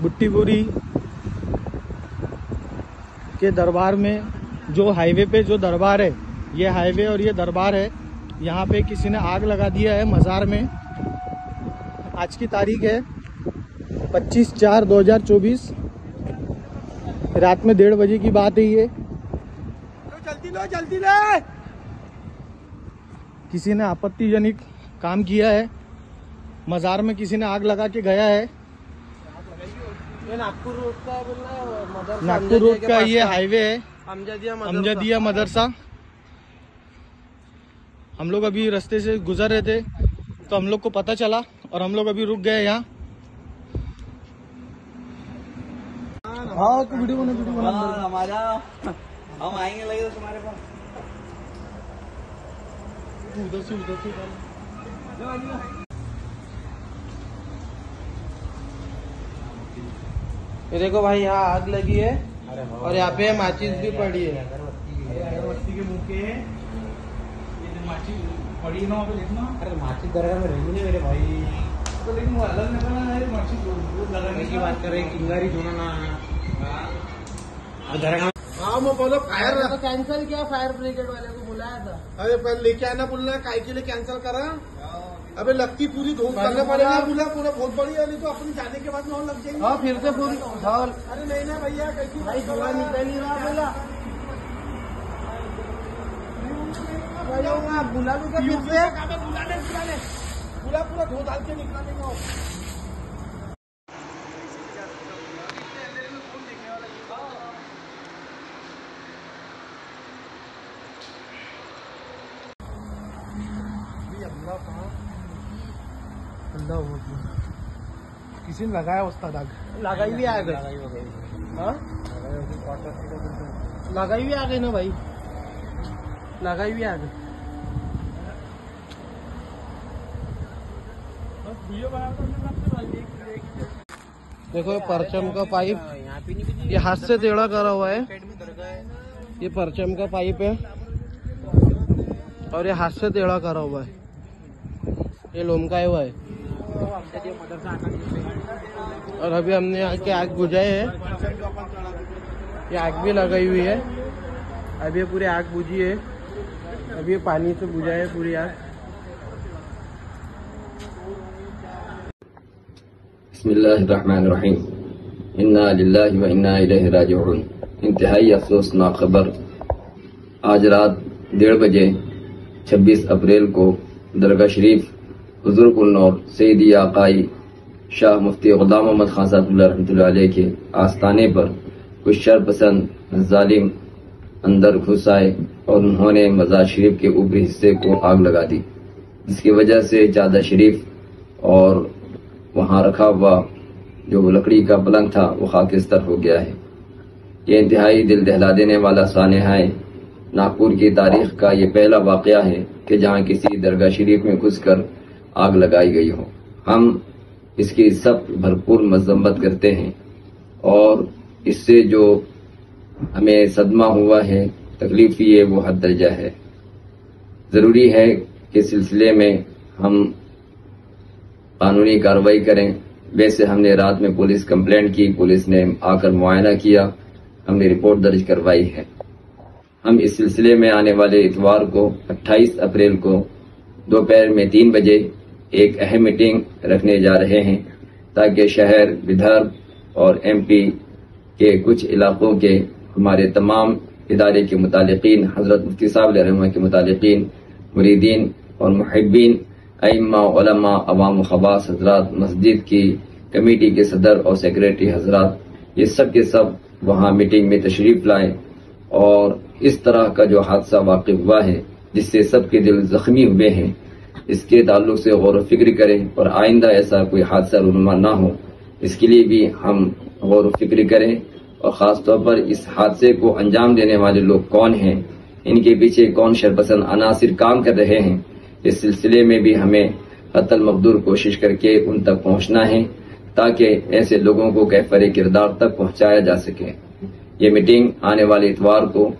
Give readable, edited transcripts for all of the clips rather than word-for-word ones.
बुट्टीपुरी के दरबार में, जो हाईवे पे जो दरबार है, ये हाईवे और ये दरबार है, यहाँ पे किसी ने आग लगा दिया है मज़ार में। आज की तारीख है 25/4/2024, रात में 1:30 बजे की बात है ये। जल्दी लो। किसी ने आपत्तिजनक काम किया है, मज़ार में किसी ने आग लगा के गया है। नागपुर रोड का बोलना, नागपुर रोड का ये हाईवे है, अमजदिया मदरसा। हम लोग अभी रास्ते से गुजर रहे थे तो हम लोग को पता चला और हम लोग अभी रुक गए यहाँ। हाँ तो वीडियो बना हमारा हम आएंगे लगे तो तुम्हारे पास। उधर से ये देखो भाई, यहाँ आग लगी है और यहाँ पे माचिस भी पड़ी है। अगरबत्ती के मुँह के ये जो माचिस पड़ी है ना, वहाँ पे देखना। अरे माचिस दरगाह में रहेंगे नहीं मेरे भाई, तो लेकिन वो अलग निकलना है, माचिस लगाने की बात कर रहे हैं। किंगारी धोना ना दरगाह। हाँ मैं बोलो फायर तो कैंसिल किया, फायर ब्रिगेड वाले को बुलाया था। अरे पहले लेके आना बोलना, काय के लिए कैंसिल करा। अबे लगती पूरी धूप करना पड़ेगा, बोला पूरा बहुत बड़ी वाली तो अपनी जाने के बाद में और लग जाएगी। हाँ फिर से पूरी। अरे नहीं ना भैया, कैसी भाई धुआं निकल ही रहा बोला। बुला लूँ क्या फिर से? बुलाने पूरा धो डाल के निकला देंगे। किसी ने लगाया उस्ताद आग, लगाई भी आ गई। हाँ लगाई भी आ गई ना भाई, लगाई भी आ गई। देखो ये परचम का पाइप, ये हाथ से टेढ़ा करा हुआ है। ये परचम का पाइप है और ये हाथ से टेढ़ा करा हुआ है, ये लोमकाया हुआ है। और अभी हमने आके आग बुझाए है, ये आग भी लगाई हुई है। अभी ये पूरी आग बुझी है, अभी ये पानी से बुझाए है पूरी आग। बिस्मिल्लाहिर्रहमानिर्रहीम। इन्ना लिल्लाहि व इन्ना इलैहि राजिऊन। इंतहाई अफसोसनाक खबर, आज रात 1:30 बजे 26 अप्रैल को दरगाह शरीफ हुज़ूर कुन्नौर सैयदी आकाई शाह मुफ्ती गुलाम मोहम्मद खान साहब रहमतुल्लाह अलैह के आस्थाने पर कुछ शरपसंद जालिम अंदर घुस आए और उन्होंने मज़ार शरीफ के ऊपरी हिस्से को आग लगा दी, जिसकी वजह से चादर शरीफ और वहां रखा हुआ जो लकड़ी का पलंग था वो खाकिस्तर हो गया है। ये इंतहाई दिल दहला देने वाला सानहा है। नागपुर की तारीख का ये पहला वाकया है कि जहां किसी दरगाह शरीफ में घुसकर आग लगाई गई हो। हम इसकी सख्त भरपूर मजम्मत करते हैं और इससे जो हमें सदमा हुआ है, तकलीफ ही है, वो हद दर्जा है। जरूरी है कि इस सिलसिले में हम कानूनी कार्रवाई करें। वैसे हमने रात में पुलिस कंप्लेंट की, पुलिस ने आकर मुआयना किया, हमने रिपोर्ट दर्ज करवाई है। हम इस सिलसिले में आने वाले इतवार को 28 अप्रैल को दोपहर में 3 बजे एक अहम मीटिंग रखने जा रहे हैं, ताकि शहर, विदर्भ और MP के कुछ इलाकों के हमारे तमाम इदारे के मुतालिकीन, हजरत मुफ्ती साहब रहनुमा के मुतालिकीन, मुरीदीन और मुहिब्बीन, अइम्मा, उलमा, अवाम खवास हजरात, मस्जिद की कमेटी के सदर और सेक्रेटरी हजरात, ये सब के सब वहाँ मीटिंग में तशरीफ लाएं और इस तरह का जो हादसा वाक़ हुआ है जिससे सबके दिल जख्मी हुए हैं, इसके ताल्लुक से गौर व फिक्र करें और आइंदा ऐसा कोई हादसा रूनुमा ना हो, इसके लिए भी हम गौर व फिक्र करें। और ख़ास तौर पर इस हादसे को अंजाम देने वाले लोग कौन हैं, इनके पीछे कौन शरपसंद अनासिर काम कर रहे हैं, इस सिलसिले में भी हमें कतल मकदूर कोशिश करके उन तक पहुंचना है, ताकि ऐसे लोगों को कैफर किरदार तक पहुंचाया जा सके। ये मीटिंग आने वाले इतवार को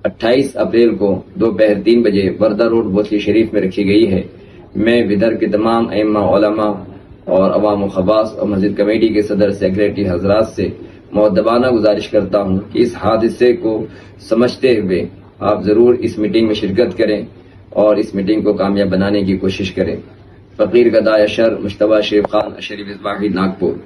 28 अप्रैल को दोपहर 3 बजे वर्दा रोड बोथली शरीफ में रखी गई है। मैं विदर्भ के तमाम अइम्मा, उलमा और अवाम खवास और मस्जिद कमेटी के सदर सेक्रेटरी हजरात से मुअद्दबाना गुजारिश करता हूँ कि इस हादसे को समझते हुए आप जरूर इस मीटिंग में शिरकत करें और इस मीटिंग को कामयाब बनाने की कोशिश करें। फकीर गदाय शर मुश्तबा शेख खान शरीफ इस्माइल नागपुर।